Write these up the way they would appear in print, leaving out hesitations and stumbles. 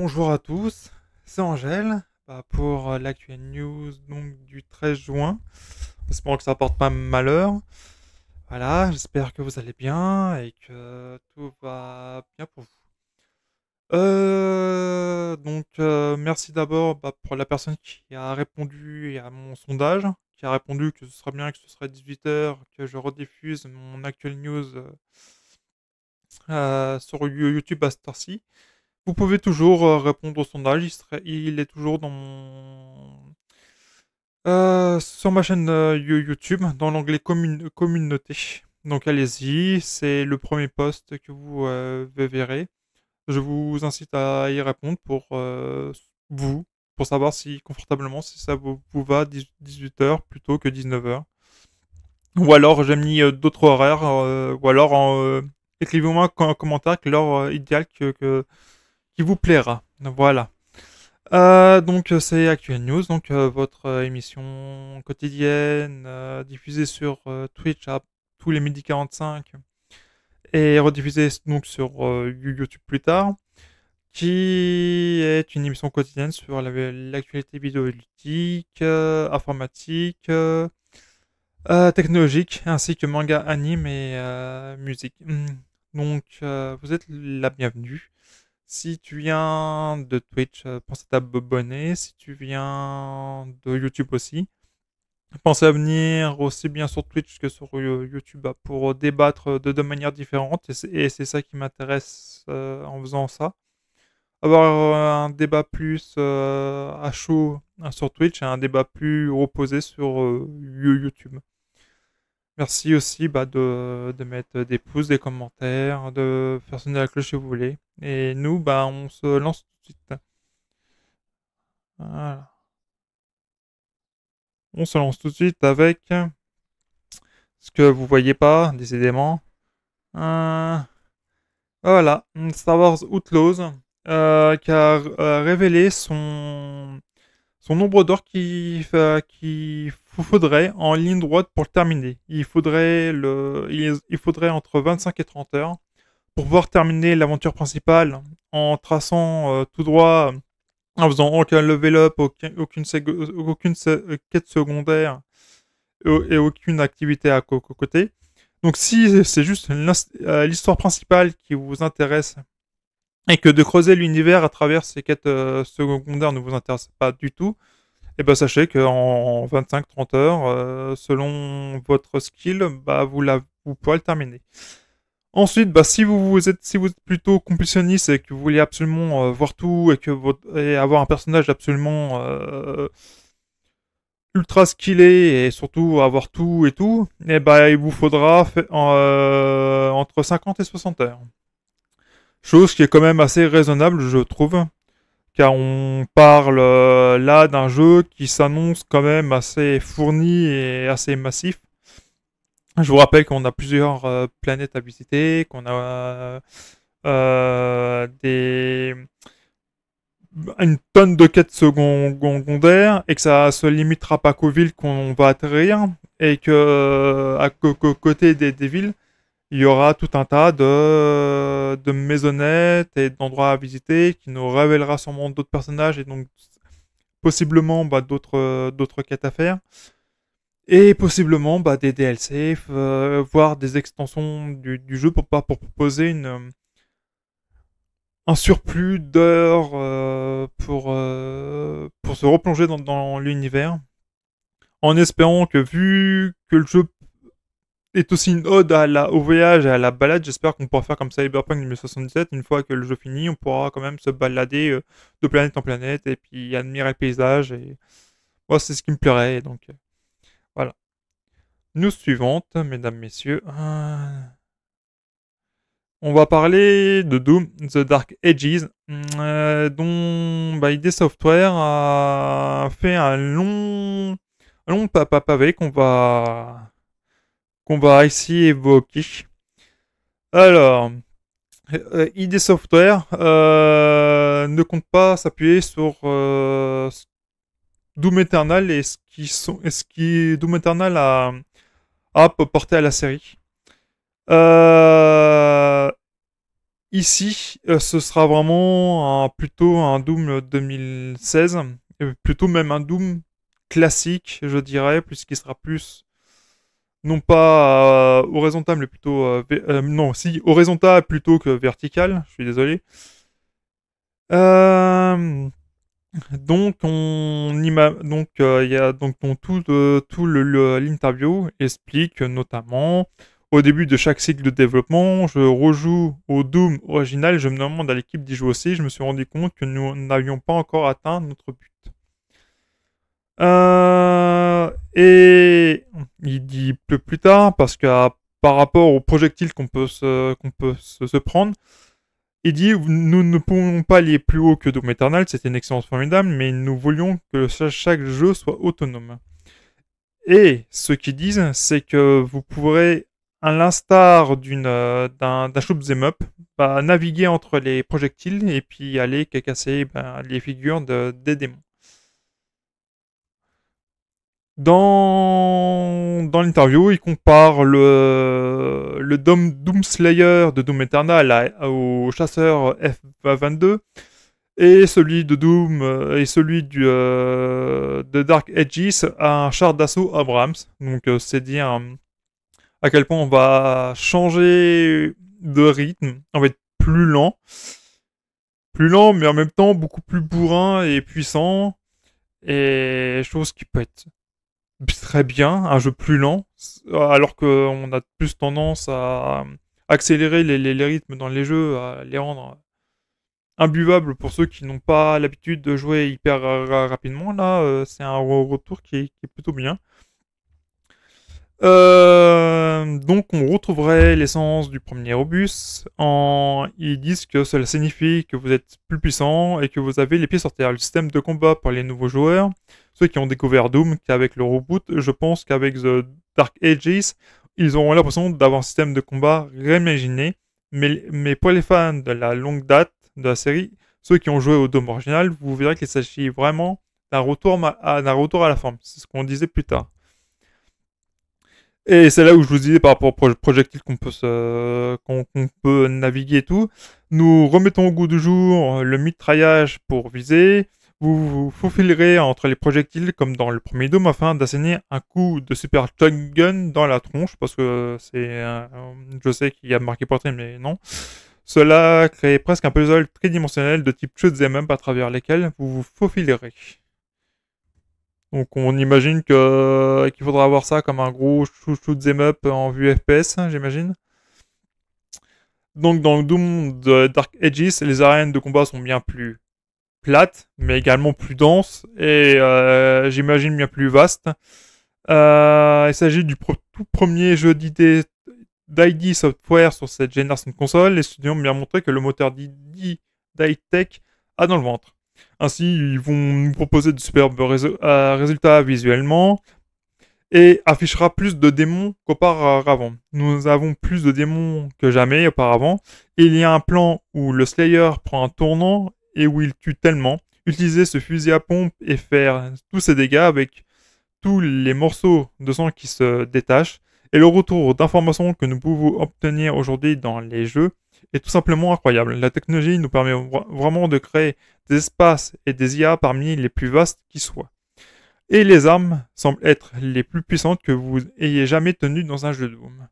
Bonjour à tous, c'est Angèle pour l'actuelle news donc, du 13 juin. Espérons que ça apporte pas malheur. Voilà, j'espère que vous allez bien et que tout va bien pour vous. Merci d'abord pour la personne qui a répondu à mon sondage, qui a répondu que ce serait bien que ce serait 18 h que je rediffuse mon actuelle news sur YouTube à cette heure-ci. Vous pouvez toujours répondre au sondage, il est toujours sur ma chaîne YouTube, dans l'onglet communauté. Donc allez-y, c'est le premier post que vous verrez. Je vous incite à y répondre pour savoir si confortablement si ça vous va 18 h plutôt que 19 h. Ou alors j'ai mis d'autres horaires, ou alors écrivez-moi un commentaire que l'heure idéale qui vous plaira. Voilà. C'est Actuel News, votre émission quotidienne diffusée sur Twitch à tous les midis 45 et rediffusée donc sur YouTube plus tard, qui est une émission quotidienne sur l'actualité vidéoludique, informatique, technologique, ainsi que manga, anime et musique. Vous êtes la bienvenue. Si tu viens de Twitch, pense à t'abonner. Si tu viens de YouTube aussi, pense à venir aussi bien sur Twitch que sur YouTube pour débattre de deux manières différentes. Et c'est ça qui m'intéresse en faisant ça. Avoir un débat plus à chaud sur Twitch et un débat plus reposé sur YouTube. Merci aussi de mettre des pouces, des commentaires, de faire sonner la cloche si vous voulez. Et nous, on se lance tout de suite. Voilà. On se lance tout de suite avec ce que vous voyez pas, décidément. Voilà, Star Wars Outlaws, qui a révélé son nombre d'heures qu'il faudrait en ligne droite pour le terminer. Il faudrait entre 25 et 30 heures pour pouvoir terminer l'aventure principale en traçant tout droit, en faisant aucun level up, aucune quête secondaire et aucune activité à côté. Donc si c'est juste l'histoire principale qui vous intéresse et que de creuser l'univers à travers ces quêtes secondaires ne vous intéresse pas du tout, et ben sachez qu'en 25-30 heures, selon votre skill, vous pourrez le terminer. Ensuite, si vous êtes plutôt complétionniste et que vous voulez absolument voir tout et avoir un personnage absolument ultra skillé et surtout avoir tout et tout, et il vous faudra entre 50 et 60 heures. Chose qui est quand même assez raisonnable, je trouve, car on parle là d'un jeu qui s'annonce quand même assez fourni et assez massif. Je vous rappelle qu'on a plusieurs planètes à visiter, qu'on a une tonne de quêtes secondaires et que ça se limitera pas qu'aux villes qu'on va atterrir et que à côté des villes, il y aura tout un tas de maisonnettes et d'endroits à visiter qui nous révélera sûrement d'autres personnages et donc possiblement d'autres quêtes à faire. Et possiblement des DLC, voire des extensions du jeu pour proposer un surplus d'heures pour se replonger dans l'univers. En espérant que vu que le jeu est aussi une ode au voyage et à la balade, j'espère qu'on pourra faire comme Cyberpunk 2077. Une fois que le jeu finit, on pourra quand même se balader de planète en planète et puis admirer le paysage. Et moi, c'est ce qui me plairait. Donc voilà. News suivante, mesdames, messieurs. On va parler de Doom, The Dark Ages, dont ID Software a fait un long pavé qu'on va ici évoquer. Alors, ID Software ne compte pas s'appuyer sur Doom Eternal et ce qui Doom Eternal a porté à la série. Ici, ce sera vraiment plutôt un Doom 2016, plutôt même un Doom classique, je dirais, puisqu'il sera plus, non pas horizontal, mais plutôt, non, si, horizontal plutôt que vertical, je suis désolé. Euh, donc, il y a donc tout l'interview explique notamment au début de chaque cycle de développement, je rejoue au Doom original et je me demande à l'équipe d'y jouer aussi. Je me suis rendu compte que nous n'avions pas encore atteint notre but. Et il dit plus tard, parce que par rapport aux projectiles qu'on peut se prendre, il dit nous ne pouvons pas aller plus haut que Doom Eternal, c'était une expérience formidable, mais nous voulions que chaque jeu soit autonome. Et ce qu'ils disent, c'est que vous pourrez, à l'instar d'un shoot 'em up, bah, naviguer entre les projectiles et puis aller casser les figures des démons. Dans l'interview, il compare le Doom Slayer de Doom Eternal au chasseur F-22 et celui de Doom et celui de Dark Ages à un char d'assaut Abrams. Donc c'est dire à quel point on va changer de rythme, on va être plus lent mais en même temps beaucoup plus bourrin et puissant, et chose qui peut être très bien, un jeu plus lent, alors qu'on a plus tendance à accélérer les rythmes dans les jeux, à les rendre imbuvables pour ceux qui n'ont pas l'habitude de jouer hyper rapidement. Là, c'est un retour qui est plutôt bien. Donc on retrouverait l'essence du premier Obus. Ils disent que cela signifie que vous êtes plus puissant et que vous avez les pieds sur terre. Le système de combat pour les nouveaux joueurs, ceux qui ont découvert Doom qu'avec le reboot, je pense qu'avec The Dark Ages, ils auront l'impression d'avoir un système de combat réimaginé. Mais pour les fans de la longue date de la série, ceux qui ont joué au Doom original, vous verrez qu'il s'agit vraiment d'un retour à la forme. C'est ce qu'on disait plus tard. Et c'est là où je vous disais par rapport au projectile qu'on peut naviguer et tout. Nous remettons au goût du jour le mitraillage pour viser. Vous vous faufilerez entre les projectiles comme dans le premier Doom afin d'asséner un coup de super shotgun dans la tronche, parce que je sais qu'il y a marqué portrait mais non. Cela crée presque un puzzle tridimensionnel de type shoot'em up à travers lesquels vous vous faufilerez. Donc on imagine qu'il faudra avoir ça comme un gros shoot'em up en vue FPS, hein, j'imagine. Donc dans le Doom de Dark Ages, les arènes de combat sont bien plus plates, mais également plus denses et j'imagine bien plus vastes. Il s'agit du tout premier jeu d'ID Software sur cette génération de consoles. Les studios ont bien montré que le moteur d'ID a dans le ventre. Ainsi, ils vont nous proposer de superbes résultats visuellement et affichera plus de démons qu'auparavant. Nous avons plus de démons que jamais auparavant. Et il y a un plan où le Slayer prend un tournant et où il tue tellement. Utiliser ce fusil à pompe et faire tous ses dégâts avec tous les morceaux de sang qui se détachent. Et le retour d'informations que nous pouvons obtenir aujourd'hui dans les jeux est tout simplement incroyable. La technologie nous permet vraiment de créer des espaces et des IA parmi les plus vastes qui soient. Et les armes semblent être les plus puissantes que vous ayez jamais tenues dans un jeu de Doom.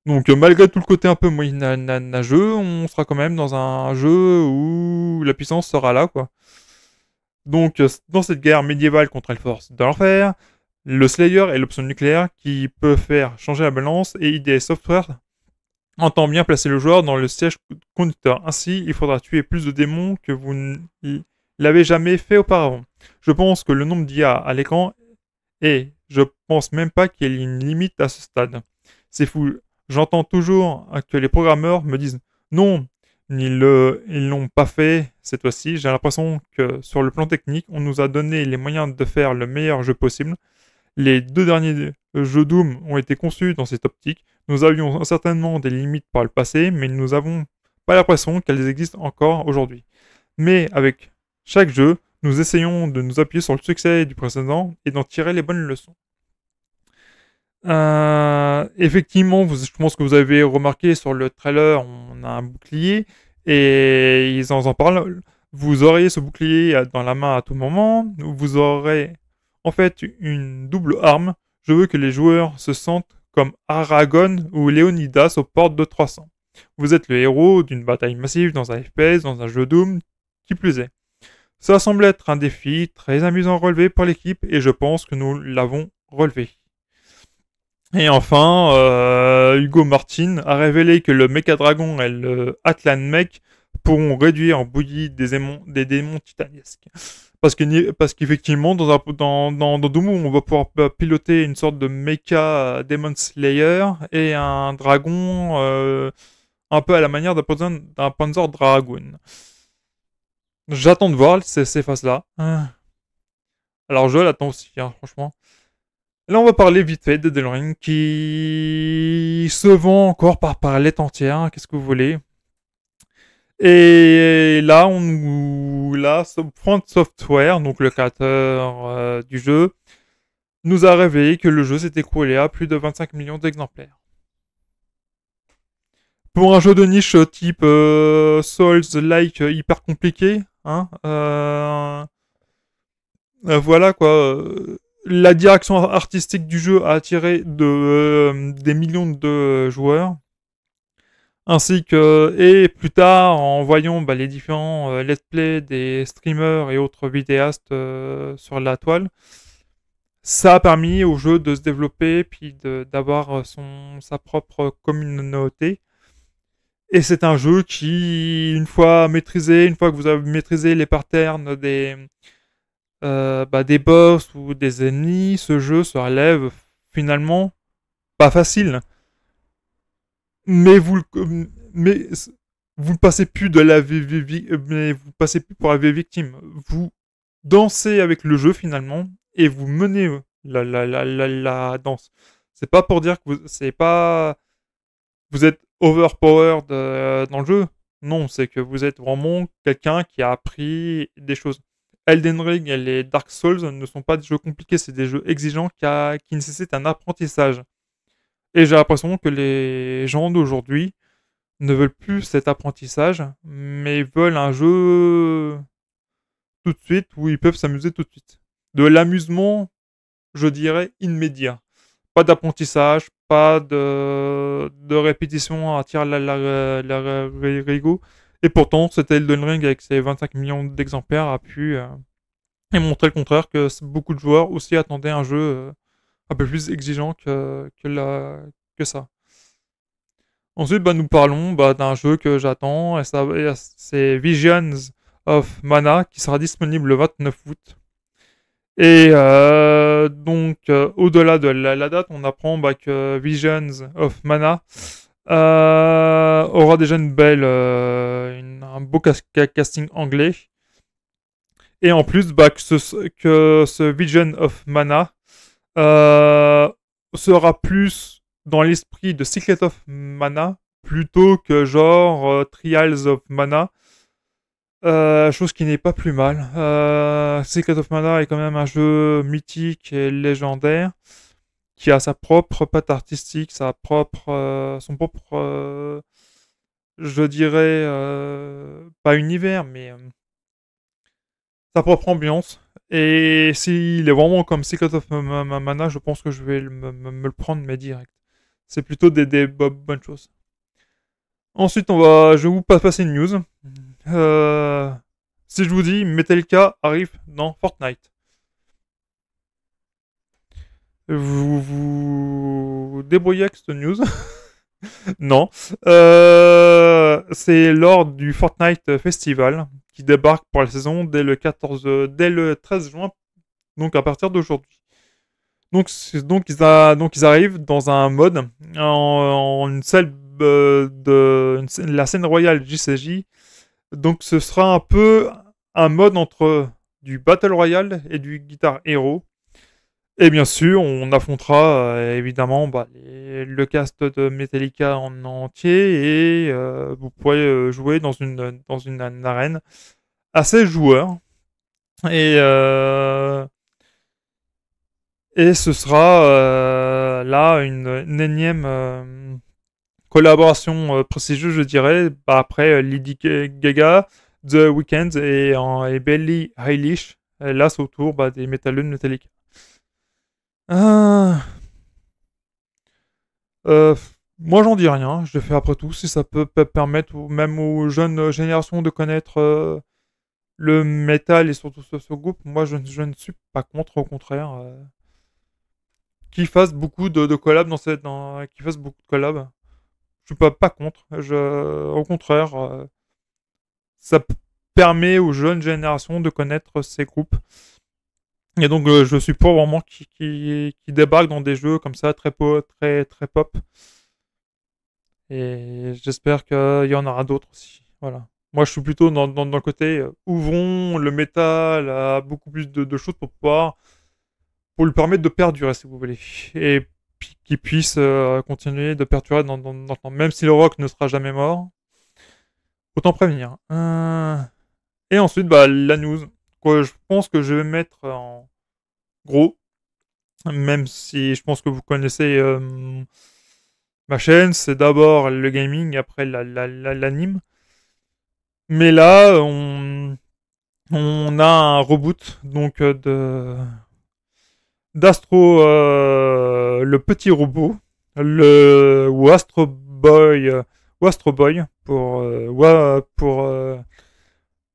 Donc malgré tout le côté un peu moyenâgeux, on sera quand même dans un jeu où la puissance sera là, quoi. Donc dans cette guerre médiévale contre les forces de l'enfer, le Slayer est l'option nucléaire qui peut faire changer la balance, et ID Software entend bien placer le joueur dans le siège conducteur. Ainsi, il faudra tuer plus de démons que vous ne l'avez jamais fait auparavant. Je pense que le nombre d'IA à l'écran est, je pense même pas qu'il y ait une limite à ce stade. C'est fou. J'entends toujours que les programmeurs me disent non, ils l'ont pas fait cette fois-ci. J'ai l'impression que sur le plan technique, on nous a donné les moyens de faire le meilleur jeu possible. Les 2 derniers jeux Doom ont été conçus dans cette optique. Nous avions certainement des limites par le passé, mais nous n'avons pas l'impression qu'elles existent encore aujourd'hui. Mais avec chaque jeu, nous essayons de nous appuyer sur le succès du précédent et d'en tirer les bonnes leçons. Effectivement, je pense que vous avez remarqué sur le trailer, on a un bouclier et ils en parlent. Vous aurez ce bouclier dans la main à tout moment. Vous aurez en fait une double arme. Je veux que les joueurs se sentent comme Aragorn ou Léonidas aux portes de 300. Vous êtes le héros d'une bataille massive dans un FPS, dans un jeu Doom, qui plus est. Ça semble être un défi très amusant à relever pour l'équipe et je pense que nous l'avons relevé. Et enfin, Hugo Martin a révélé que le Mecha Dragon et le Atlan Mech pourront réduire en bouillie des démons titanesques. Parce qu'effectivement, dans Doom, on va pouvoir piloter une sorte de Mecha Demon Slayer et un dragon un peu à la manière d'un Panzer Dragoon. J'attends de voir ces phases-là. Alors je l'attends aussi, hein, franchement. Là, on va parler vite fait d'Elden Ring qui se vend encore par palette entière. Hein, qu'est-ce que vous voulez? Et là, Front Software, donc le créateur du jeu, nous a révélé que le jeu s'est écoulé à plus de 25 millions d'exemplaires. Pour un jeu de niche type Souls-like hyper compliqué, hein, voilà quoi. La direction artistique du jeu a attiré des millions de joueurs. Ainsi que, et plus tard, en voyant les différents let's play des streamers et autres vidéastes sur la toile, ça a permis au jeu de se développer puis d'avoir sa propre communauté. Et c'est un jeu qui, une fois que vous avez maîtrisé les patterns des boss ou des ennemis, ce jeu se relève finalement pas facile. Mais mais vous ne passez plus de mais vous passez plus pour la vie victime. Vous dansez avec le jeu finalement et vous menez la danse. C'est pas pour dire que vous êtes overpowered dans le jeu. Non, c'est que vous êtes vraiment quelqu'un qui a appris des choses. Elden Ring et les Dark Souls ne sont pas des jeux compliqués, c'est des jeux exigeants qui nécessitent un apprentissage. Et j'ai l'impression que les gens d'aujourd'hui ne veulent plus cet apprentissage, mais veulent un jeu tout de suite où ils peuvent s'amuser tout de suite. De l'amusement, je dirais, immédiat. Pas d'apprentissage, pas de répétition à tirer la rigo. Et pourtant, cet Elden Ring avec ses 25 millions d'exemplaires a pu montrer le contraire, que beaucoup de joueurs aussi attendaient un jeu un peu plus exigeant que ça. Ensuite, nous parlons d'un jeu que j'attends, et c'est Visions of Mana, qui sera disponible le 29 août. Et au-delà de la date, on apprend que Visions of Mana aura déjà un beau casting anglais. Et en plus, que ce Vision of Mana sera plus dans l'esprit de Secret of Mana plutôt que genre Trials of Mana. Chose qui n'est pas plus mal. Secret of Mana est quand même un jeu mythique et légendaire qui a sa propre patte artistique, son propre, je dirais, pas univers, mais sa propre ambiance. Et s'il est vraiment comme Secret of Mana, je pense que je vais me le prendre, mais direct. C'est plutôt des bonnes choses. Ensuite, je vais vous passer une news. Si je vous dis Metallica arrive dans Fortnite, vous vous débrouillez avec cette news. Non. C'est lors du Fortnite Festival qui débarque pour la saison dès le 13 juin, donc à partir d'aujourd'hui. Donc ils arrivent dans un mode, en une salle la scène royale JCJ. Donc ce sera un peu un mode entre du Battle Royale et du Guitar Hero. Et bien sûr, on affrontera évidemment le cast de Metallica en entier et vous pourrez jouer dans une arène à 16 joueurs. Et Et ce sera là une énième collaboration prestigieuse, je dirais, après Lady Gaga, The Weeknd et Billie Eilish. Et là, c'est autour des métalleux de Metallica. Euh, euh, Moi, j'en dis rien. Je le fais après tout. Si ça peut permettre même aux jeunes générations de connaître le métal et surtout ce groupe, moi, je ne suis pas contre. Au contraire, qu'ils fassent beaucoup de collabs qu'ils fassent beaucoup de collabs. Je suis pas contre. Au contraire, ça permet aux jeunes générations de connaître ces groupes. Et donc, je suis pour vraiment qui débarquent dans des jeux comme ça, très pop. Et j'espère qu'il y en aura d'autres aussi. Voilà. Moi, je suis plutôt dans le côté ouvrons le métal à beaucoup plus de choses pour lui permettre de perdurer, si vous voulez. Et puis qu'il puisse continuer de perdurer dans le temps. Même si le rock ne sera jamais mort, autant prévenir. Et ensuite, la news. Quoi, je pense que je vais mettre en gros, même si je pense que vous connaissez ma chaîne, c'est d'abord le gaming, après l'anime. Mais là, on a un reboot donc d'Astro, le petit robot, ou Astro Boy, pour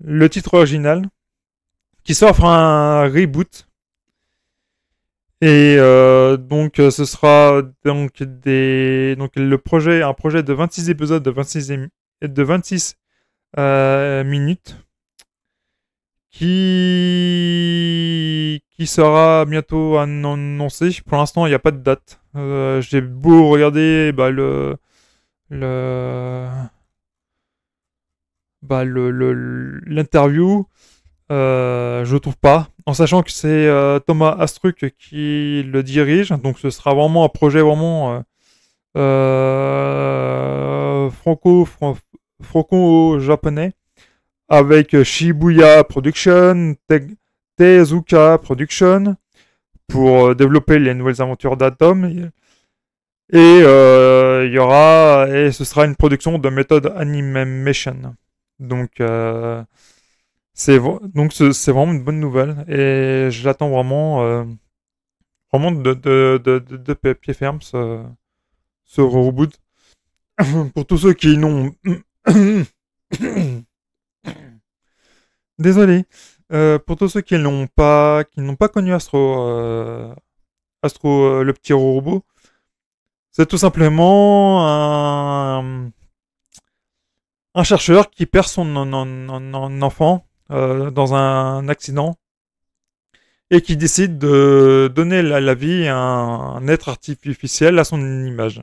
le titre original, qui s'offre un reboot. Et donc ce sera donc un projet de 26 épisodes de 26 minutes qui sera bientôt annoncé. Pour l'instant, il n'y a pas de date. J'ai beau regarder le l'interview, je trouve pas. En sachant que c'est Thomas Astruc qui le dirige, donc ce sera vraiment un projet vraiment franco-japonais avec Shibuya Production, Tezuka Production pour développer les nouvelles aventures d'Atom. Et ce sera une production de méthode animation. Donc c'est vraiment une bonne nouvelle et je l'attends vraiment de pied ferme ce reboot. Pour tous ceux qui n'ont désolé. Pour tous ceux qui n'ont pas connu Astro, le petit robot, c'est tout simplement un chercheur qui perd son enfant dans un accident et qui décide de donner la vie à un être artificiel à son image.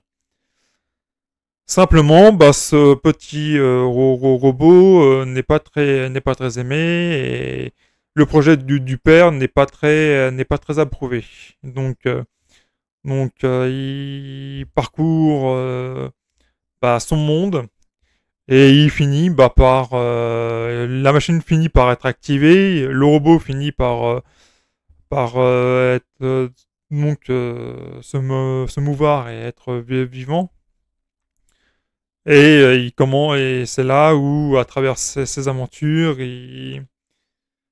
Simplement, ce petit robot n'est pas très aimé et le projet du père n'est pas très approuvé. Donc, il parcourt son monde et il finit par la machine finit par être activée, le robot finit par être se mouvoir et être vivant. Et et c'est là où, à travers ses aventures,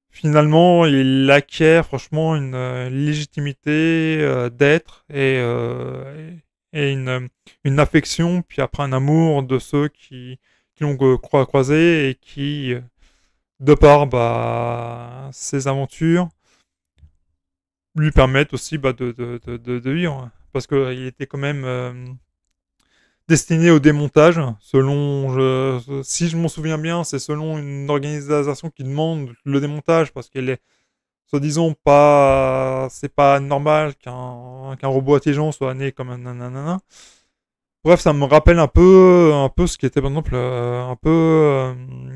finalement, il acquiert franchement une légitimité d'être et une affection, puis après un amour de ceux qui l'ont croisé et qui, de par ses aventures, lui permettent aussi de vivre. Parce qu'il était quand même destiné au démontage, si je m'en souviens bien, c'est selon une organisation qui demande le démontage parce qu'elle est, soi-disant, c'est pas normal qu'un robot intelligent soit né comme un nanana. Bref, ça me rappelle un peu ce qui était par exemple un peu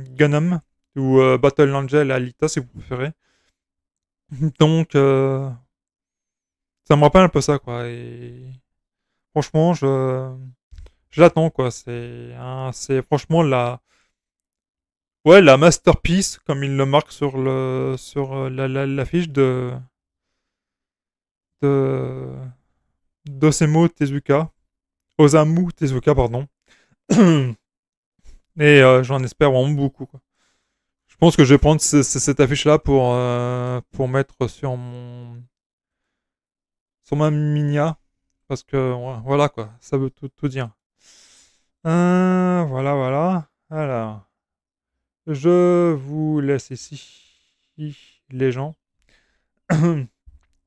Gundam ou Battle Angel Alita si vous préférez. Donc ça me rappelle un peu ça quoi. Et franchement, je l'attends quoi. C'est franchement la masterpiece comme il le marque sur la fiche de d'Osemo Tezuka. Osamu Tezuka, pardon. Et j'en espère vraiment beaucoup, quoi. Je pense que je vais prendre cette affiche-là pour mettre sur ma Minia. Parce que, ouais, voilà, quoi. Ça veut tout dire. Voilà, voilà. Alors, je vous laisse ici, les gens.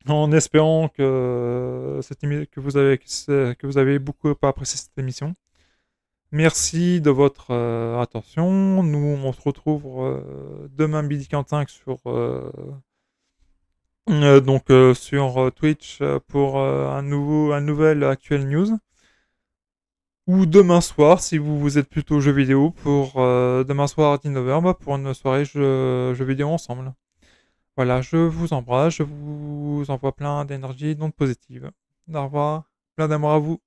En espérant que vous avez beaucoup apprécié cette émission. Merci de votre attention. Nous, on se retrouve demain midi 45 sur Twitch pour un nouvel Actuel News. Ou demain soir, si vous êtes plutôt jeux vidéo, pour demain soir à 19h, pour une soirée jeux vidéo ensemble. Voilà, je vous embrasse, je vous envoie plein d'énergie, d'ondes positives. Au revoir, plein d'amour à vous.